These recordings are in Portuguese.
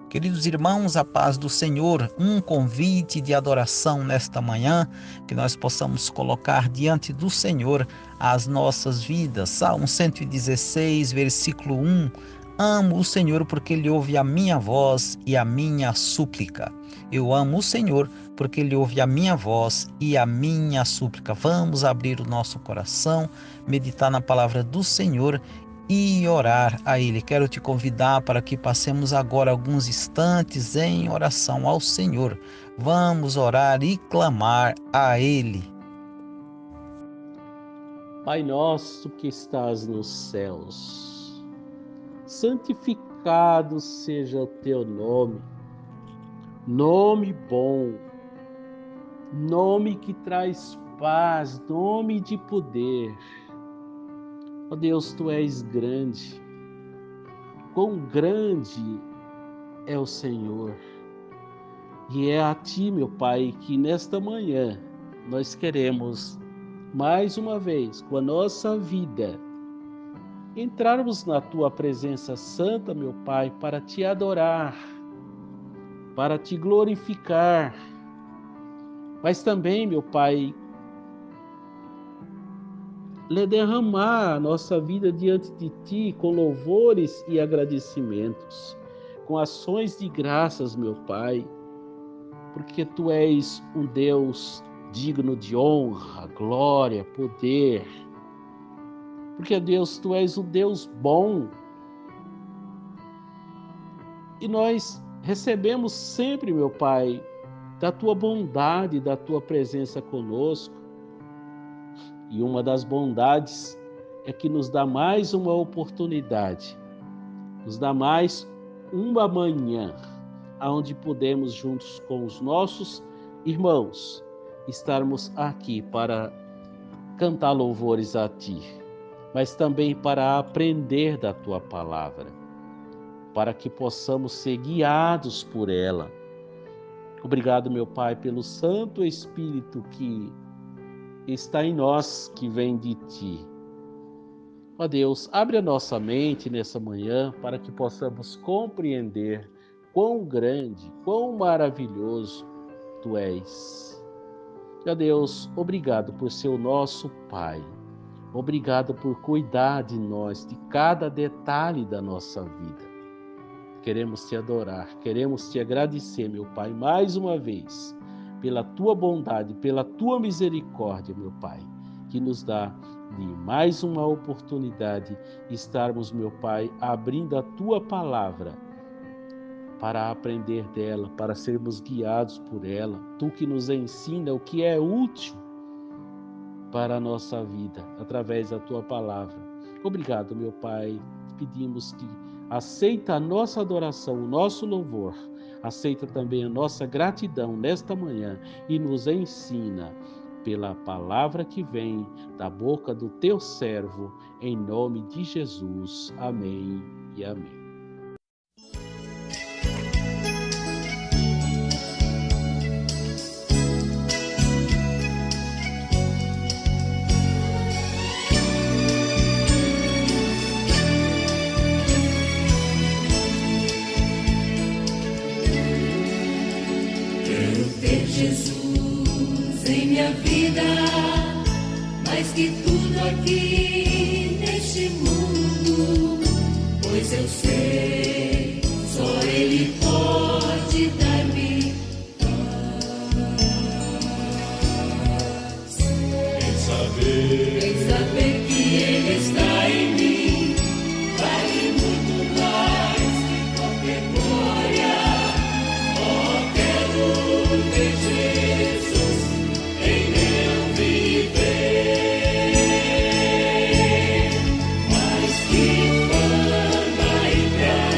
Queridos irmãos, a paz do Senhor, um convite de adoração nesta manhã, que nós possamos colocar diante do Senhor as nossas vidas. Salmo 116, versículo 1. Amo o Senhor porque Ele ouve a minha voz e a minha súplica. Eu amo o Senhor porque Ele ouve a minha voz e a minha súplica. Vamos abrir o nosso coração, meditar na palavra do Senhor e orar a Ele. Quero te convidar para que passemos agora alguns instantes em oração ao Senhor. Vamos orar e clamar a Ele. Pai nosso que estás nos céus, santificado seja o teu nome, nome bom, nome que traz paz, nome de poder. Ó Deus, Tu és grande, quão grande é o Senhor. E é a Ti, meu Pai, que nesta manhã nós queremos, mais uma vez, com a nossa vida, entrarmos na Tua presença santa, meu Pai, para Te adorar, para Te glorificar, mas também, meu Pai, derramar a nossa vida diante de Ti com louvores e agradecimentos, com ações de graças, meu Pai, porque Tu és um Deus digno de honra, glória, poder, porque, Deus, Tu és um Deus bom, e nós recebemos sempre, meu Pai, da Tua bondade, da Tua presença conosco. E uma das bondades é que nos dá mais uma oportunidade, nos dá mais uma manhã, onde podemos, juntos com os nossos irmãos, estarmos aqui para cantar louvores a Ti, mas também para aprender da Tua palavra, para que possamos ser guiados por ela. Obrigado, meu Pai, pelo Santo Espírito que está em nós, que vem de Ti. Ó Deus, abre a nossa mente nessa manhã para que possamos compreender quão grande, quão maravilhoso Tu és. Ó Deus, obrigado por ser o nosso Pai. Obrigado por cuidar de nós, de cada detalhe da nossa vida. Queremos Te adorar, queremos Te agradecer, meu Pai, mais uma vez, pela Tua bondade, pela Tua misericórdia, meu Pai, que nos dá de mais uma oportunidade estarmos, meu Pai, abrindo a Tua palavra para aprender dela, para sermos guiados por ela. Tu que nos ensina o que é útil para a nossa vida, através da Tua palavra. Obrigado, meu Pai. Pedimos que aceita a nossa adoração, o nosso louvor, aceita também a nossa gratidão nesta manhã e nos ensina pela palavra que vem da boca do Teu servo, em nome de Jesus. Amém e amém. Jesus em minha vida, mais que tudo aqui neste mundo, pois eu sei, só Ele pode dar-me paz. Em saber que Ele está em mim, vale muito mais que qualquer glória. Oh, quero ver Jesus em meu viver, mais que fama e graça.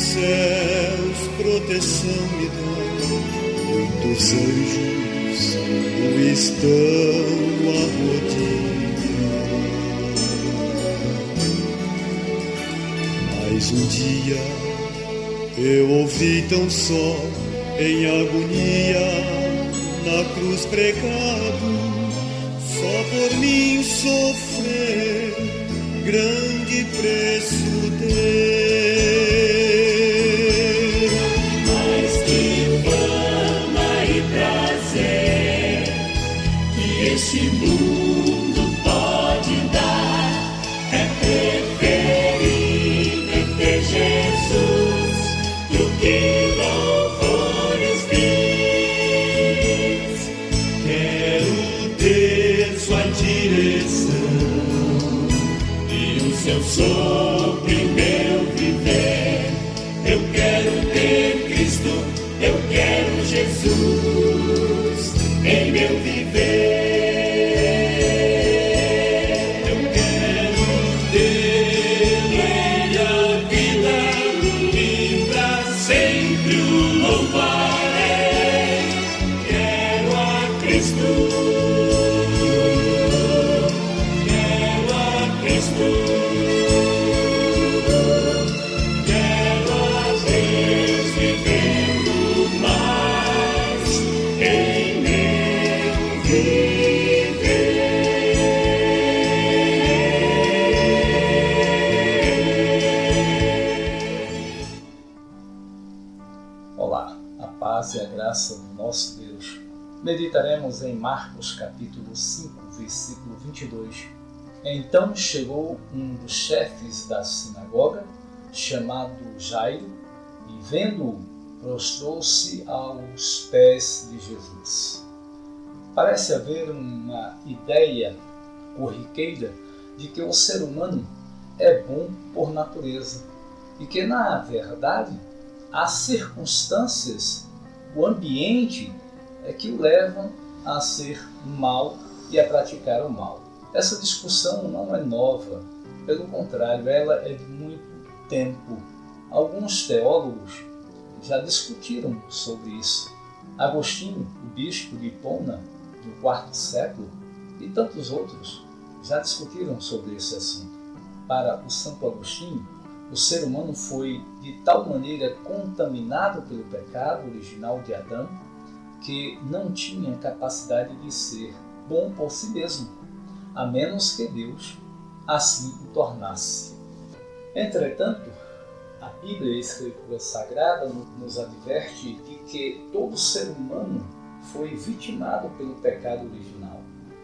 céus proteção me dão, muitos anjos o estão a rodear. Mas um dia eu ouvi tão só, em agonia, na cruz pregado, só por mim sofrer, grande preço deu. Mas que fama e prazer que este mundo pode dar, é preferível ter Jesus do que louvores vis. Quero ter sua direção e o seu sopro em meu viver. Eu quero ter Cristo, eu quero Jesus em meu viver. Eu quero tê-lo em a vida e pra sempre o louvarei. Quero a Cristo, quero a Cristo. Olá, a paz e a graça do nosso Deus. Meditaremos em Marcos capítulo 5, versículo 22. Então chegou um dos chefes da sinagoga, chamado Jairo, e vendo-o, prostrou-se aos pés de Jesus. Parece haver uma ideia corriqueira de que o ser humano é bom por natureza e que, na verdade, as circunstâncias, o ambiente é que o levam a ser mal e a praticar o mal. Essa discussão não é nova, pelo contrário, ela é de muito tempo. Alguns teólogos já discutiram sobre isso. Agostinho, o bispo de Hipona, do IV século, e tantos outros já discutiram sobre esse assunto. Para o Santo Agostinho, o ser humano foi de tal maneira contaminado pelo pecado original de Adão que não tinha capacidade de ser bom por si mesmo, a menos que Deus assim o tornasse. Entretanto, a Bíblia, a Escritura Sagrada, nos adverte de que todo ser humano foi vitimado pelo pecado original.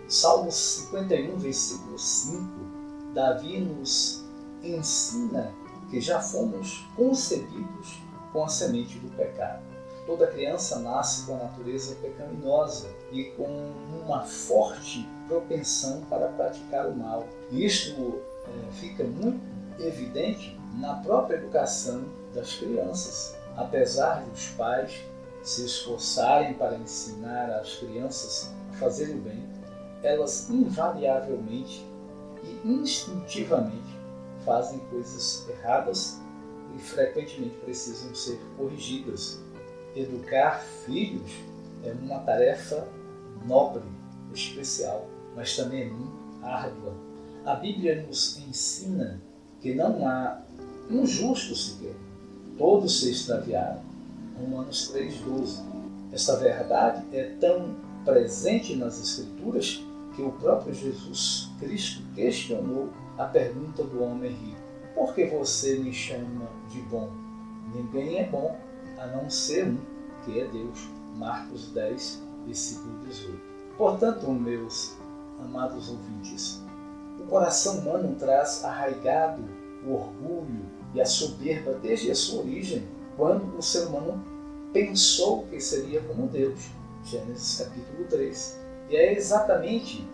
Salmo 51, versículo 5, Davi nos ensina que já fomos concebidos com a semente do pecado. Toda criança nasce com a natureza pecaminosa e com uma forte propensão para praticar o mal. Isto fica muito evidente na própria educação das crianças. Apesar dos pais se esforçarem para ensinar as crianças a fazer o bem, elas invariavelmente e instintivamente fazem coisas erradas e frequentemente precisam ser corrigidas. Educar filhos é uma tarefa nobre, especial, mas também muito árdua. A Bíblia nos ensina que não há um justo sequer. Todos se extraviaram. Romanos 3,12. Esta verdade é tão presente nas Escrituras que o próprio Jesus Cristo questionou a pergunta do homem rico: por que você me chama de bom? Ninguém é bom, a não ser um, que é Deus. Marcos 10, versículo 18. Portanto, meus amados ouvintes, o coração humano traz arraigado o orgulho e a soberba desde a sua origem, quando o ser humano pensou que seria como Deus. Gênesis capítulo 3. E é exatamente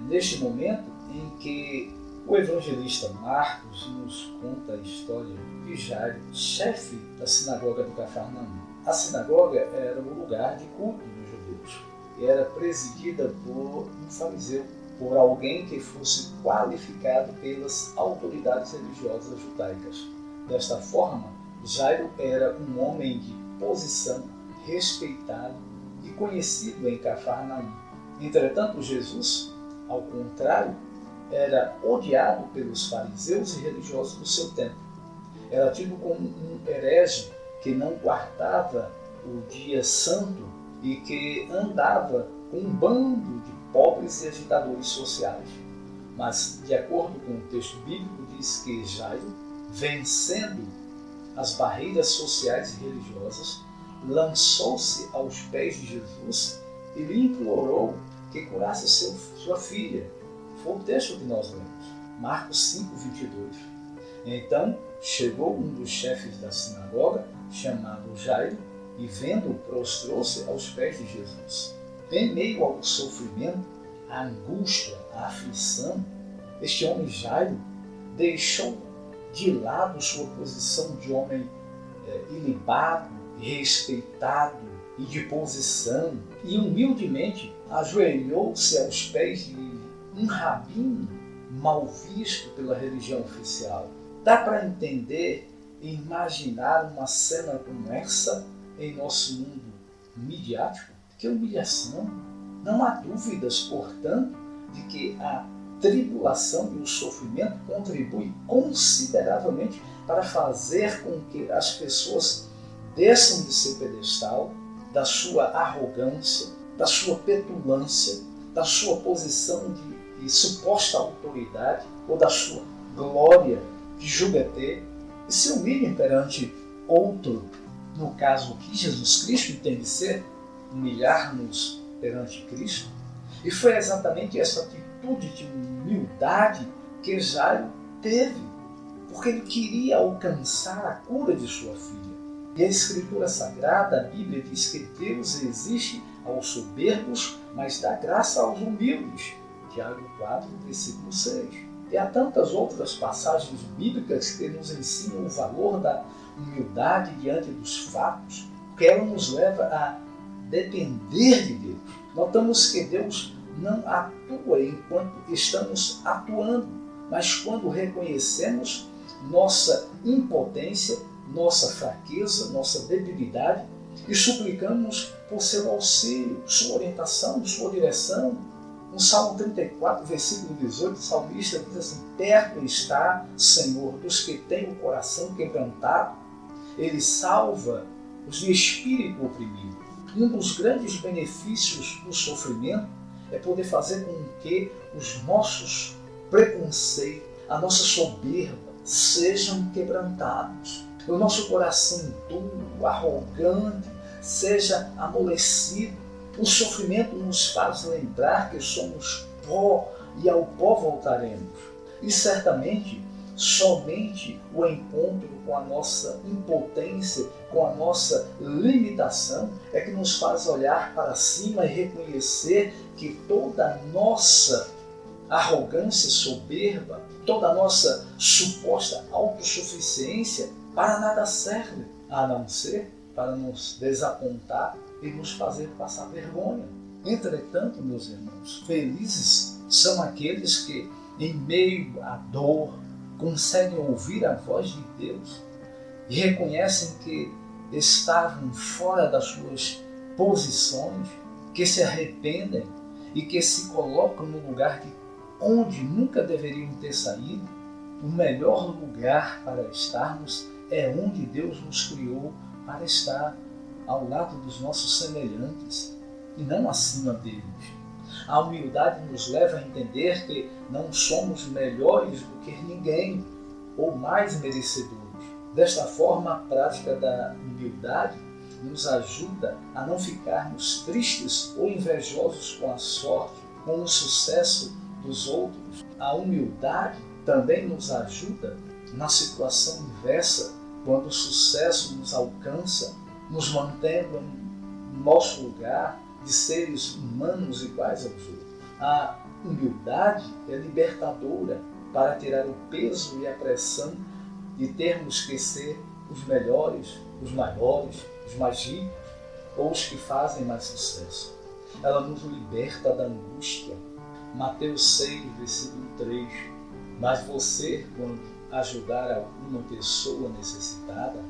neste momento em que o evangelista Marcos nos conta a história de Jairo, chefe da sinagoga do Cafarnaum. A sinagoga era o lugar de culto dos judeus e era presidida por um fariseu, por alguém que fosse qualificado pelas autoridades religiosas judaicas. Desta forma, Jairo era um homem de posição, respeitado e conhecido em Cafarnaum. Entretanto, Jesus, ao contrário, era odiado pelos fariseus e religiosos do seu tempo. Era tido como um herege que não guardava o dia santo e que andava com um bando de pobres e agitadores sociais. Mas, de acordo com o texto bíblico, diz que Jairo, vencendo as barreiras sociais e religiosas, lançou-se aos pés de Jesus e lhe implorou que curasse sua filha. Foi o texto que nós lemos, Marcos 5:22. Então chegou um dos chefes da sinagoga, chamado Jairo, e vendo-o, prostrou-se aos pés de Jesus. Em meio ao sofrimento, à angústia, à aflição, este homem Jairo deixou de lado sua posição de homem ilibado, respeitado e de posição, e humildemente ajoelhou-se aos pés de um rabino mal visto pela religião oficial. Dá para entender e imaginar uma cena como essa em nosso mundo midiático? Que humilhação! Não há dúvidas, portanto, de que a tribulação e o sofrimento contribuem consideravelmente para fazer com que as pessoas desçam de seu pedestal, da sua arrogância, da sua petulância, da sua posição de suposta autoridade ou da sua glória que julga ter e se humilhem perante outro. No caso, o que Jesus Cristo entende ser humilhar-nos perante Cristo. E foi exatamente essa atitude de humildade que Jairo teve, porque ele queria alcançar a cura de sua filha. E a Escritura Sagrada, a Bíblia, diz que Deus resiste aos soberbos, mas dá graça aos humildes. Tiago 4, versículo 6. E há tantas outras passagens bíblicas que nos ensinam o valor da humildade diante dos fatos, que ela nos leva a depender de Deus. Notamos que Deus não atua enquanto estamos atuando, mas quando reconhecemos nossa impotência, nossa fraqueza, nossa debilidade e suplicamos por seu auxílio, sua orientação, sua direção. No Salmo 34, versículo 18, o salmista diz assim: perto está, Senhor, dos que têm o coração quebrantado. Ele salva os de espírito oprimido. Um dos grandes benefícios do sofrimento é poder fazer com que os nossos preconceitos, a nossa soberba, sejam quebrantados. O nosso coração duro, arrogante, seja amolecido. O sofrimento nos faz lembrar que somos pó e ao pó voltaremos. E certamente, somente o encontro com a nossa impotência, com a nossa limitação, é que nos faz olhar para cima e reconhecer que toda a nossa arrogância e soberba, toda a nossa suposta autossuficiência, para nada serve, a não ser para nos desapontar e nos fazer passar vergonha. Entretanto, meus irmãos, felizes são aqueles que, em meio à dor, conseguem ouvir a voz de Deus e reconhecem que estavam fora das suas posições, que se arrependem e que se colocam no lugar onde nunca deveriam ter saído. O melhor lugar para estarmos é onde Deus nos criou para estar, ao lado dos nossos semelhantes e não acima deles. A humildade nos leva a entender que não somos melhores do que ninguém ou mais merecedores. Desta forma, a prática da humildade nos ajuda a não ficarmos tristes ou invejosos com a sorte, com o sucesso dos outros. A humildade também nos ajuda na situação inversa, quando o sucesso nos alcança, nos mantendo no nosso lugar de seres humanos iguais aos outros. A humildade é libertadora para tirar o peso e a pressão de termos que ser os melhores, os maiores, os mais ricos ou os que fazem mais sucesso. Ela nos liberta da angústia. Mateus 6, versículo 3. Mas você, quando ajudar alguma pessoa necessitada,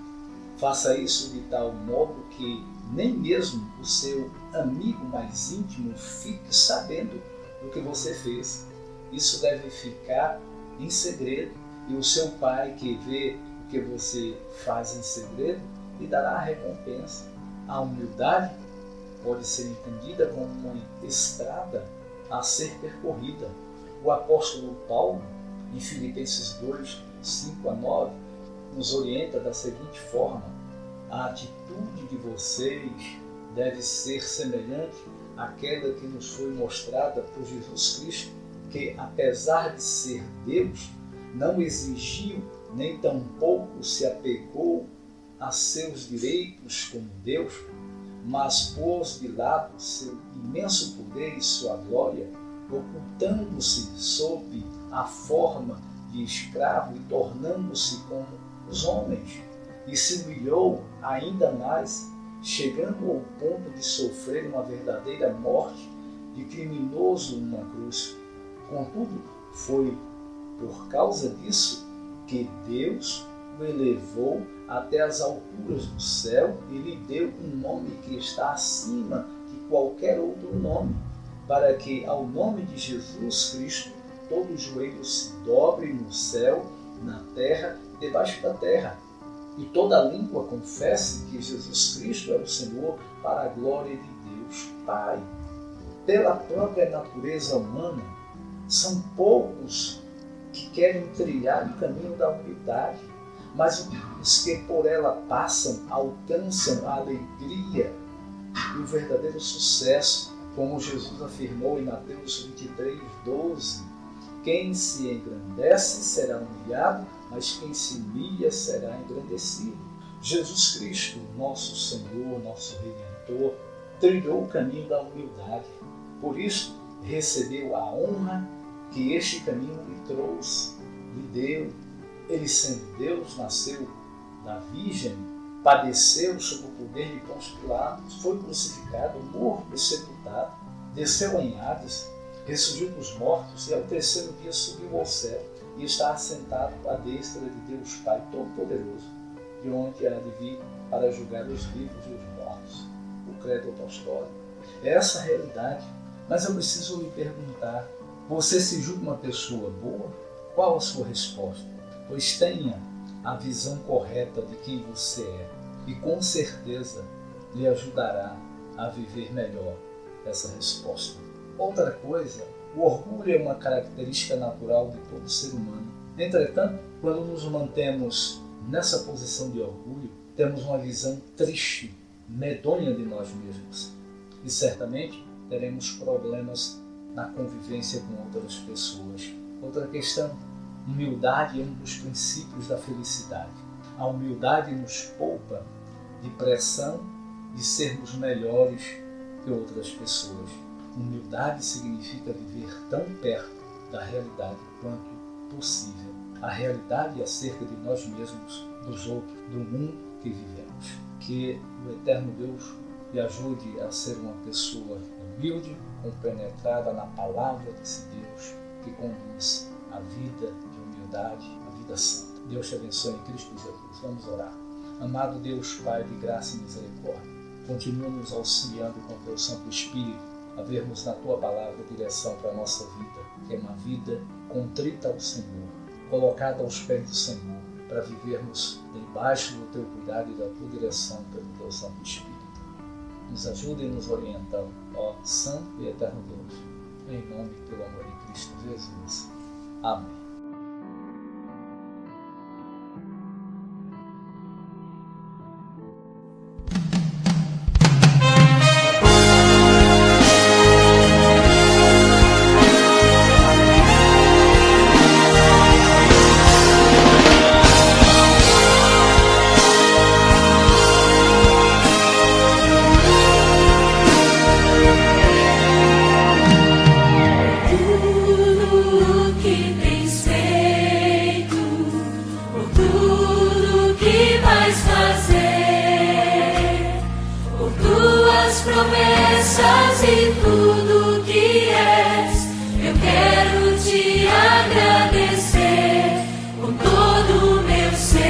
Faça isso de tal modo que nem mesmo o seu amigo mais íntimo fique sabendo do que você fez. Isso deve ficar em segredo, e o seu pai, que vê o que você faz em segredo, lhe dará a recompensa. A humildade pode ser entendida como uma estrada a ser percorrida. O apóstolo Paulo, em Filipenses 2, 5 a 9, nos orienta da seguinte forma: a atitude de vocês deve ser semelhante àquela que nos foi mostrada por Jesus Cristo, que, apesar de ser Deus, não exigiu nem tampouco se apegou a seus direitos como Deus, mas pôs de lado seu imenso poder e sua glória, ocultando-se sob a forma de escravo e tornando-se como os homens, e se humilhou ainda mais, chegando ao ponto de sofrer uma verdadeira morte de criminoso numa cruz. Contudo, foi por causa disso que Deus o elevou até as alturas do céu e lhe deu um nome que está acima de qualquer outro nome, para que ao nome de Jesus Cristo todo joelho se dobre no céu, na terra e debaixo da terra, e toda língua confesse que Jesus Cristo é o Senhor, para a glória de Deus Pai. Pela própria natureza humana, são poucos que querem trilhar o caminho da humildade, mas os que por ela passam alcançam a alegria e o verdadeiro sucesso, como Jesus afirmou em Mateus 23, 12. Quem se engrandece será humilhado, mas quem se humilha será engrandecido. Jesus Cristo, nosso Senhor, nosso Redentor, trilhou o caminho da humildade. Por isso, recebeu a honra que este caminho lhe trouxe, lhe deu. Ele, sendo Deus, nasceu da Virgem, padeceu sob o poder de Pôncio Pilatos, foi crucificado, morto e sepultado, desceu em Hades, ressurgiu dos mortos e ao terceiro dia subiu ao céu e está assentado à destra de Deus Pai Todo-Poderoso, de onde há de vir para julgar os vivos e os mortos. O credo apostólico é essa a realidade. Mas eu preciso lhe perguntar: você se julga uma pessoa boa? Qual a sua resposta? Pois tenha a visão correta de quem você é e com certeza lhe ajudará a viver melhor essa resposta. Outra coisa, o orgulho é uma característica natural de todo ser humano. Entretanto, quando nos mantemos nessa posição de orgulho, temos uma visão triste, medonha de nós mesmos e certamente teremos problemas na convivência com outras pessoas. Outra questão, humildade é um dos princípios da felicidade. A humildade nos poupa de pressão de sermos melhores que outras pessoas. Humildade significa viver tão perto da realidade quanto possível. A realidade acerca de nós mesmos, dos outros, do mundo que vivemos. Que o eterno Deus lhe ajude a ser uma pessoa humilde, compenetrada na palavra desse Deus que conduz a vida de humildade, a vida santa. Deus te abençoe em Cristo Jesus. Vamos orar. Amado Deus, Pai de graça e misericórdia, continua nos auxiliando com o teu Santo Espírito a vermos na tua palavra direção para a nossa vida, que é uma vida contrita ao Senhor, colocada aos pés do Senhor, para vivermos debaixo do teu cuidado e da tua direção pelo teu Santo Espírito. Nos ajuda e nos orienta, ó Santo e Eterno Deus, em nome e pelo amor de Cristo Jesus. Amém. Promessas e tudo que és, eu quero te agradecer com todo o meu ser.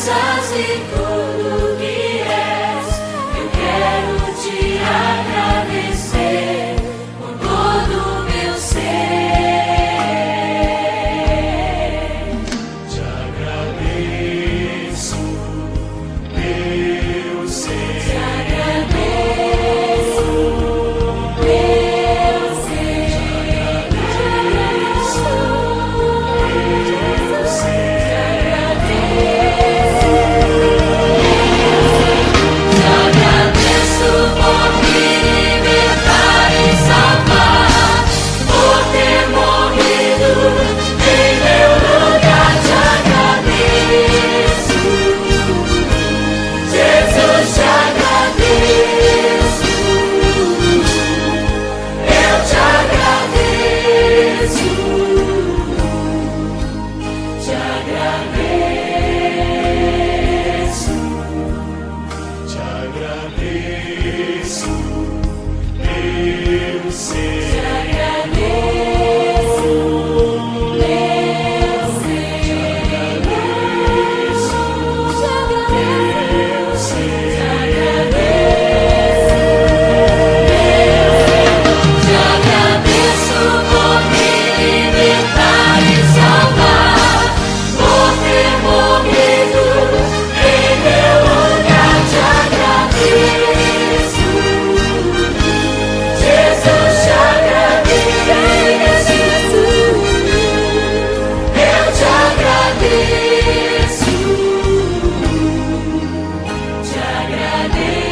promessas e tudo que és. Eu quero te agradecer com todo o meu ser. Te agradeço, meu ser. Te agradeço, meu ser. Te agradeço por me libertar e salvar, por ter morrido em meu lugar. Te agradeço, Jesus, te agradeço. Eu te agradeço, te agradeço. Te agradeço, meu ser. Te agradeço, meu ser. Te agradeço, meu ser. Te agradeço, te agradeço por me libertar e salvar, por ter morrido em meu lugar. Te agradeço, Jesus, te agradeço. Eu te agradeço, te agradeço,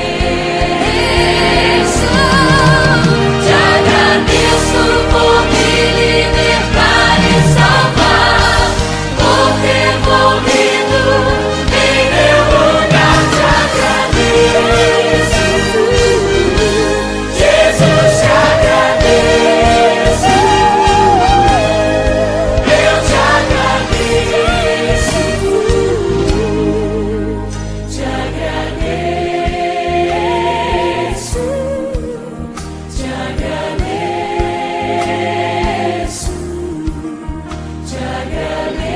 te agradeço por me libertar e salvar, por ter morrido em meu lugar. Te agradeço, Jesus, te agradeço. Eu te agradeço, te agradeço, te agradeço, te agradeço.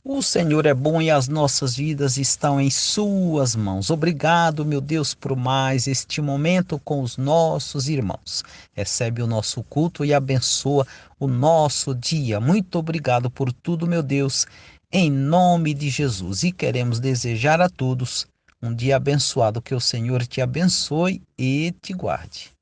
O Senhor é bom e as nossas vidas estão em suas mãos. Obrigado, meu Deus, por mais este momento com os nossos irmãos. Recebe o nosso culto e abençoa o nosso dia. Muito obrigado por tudo, meu Deus, em nome de Jesus. E queremos desejar a todos um dia abençoado. Que o Senhor te abençoe e te guarde.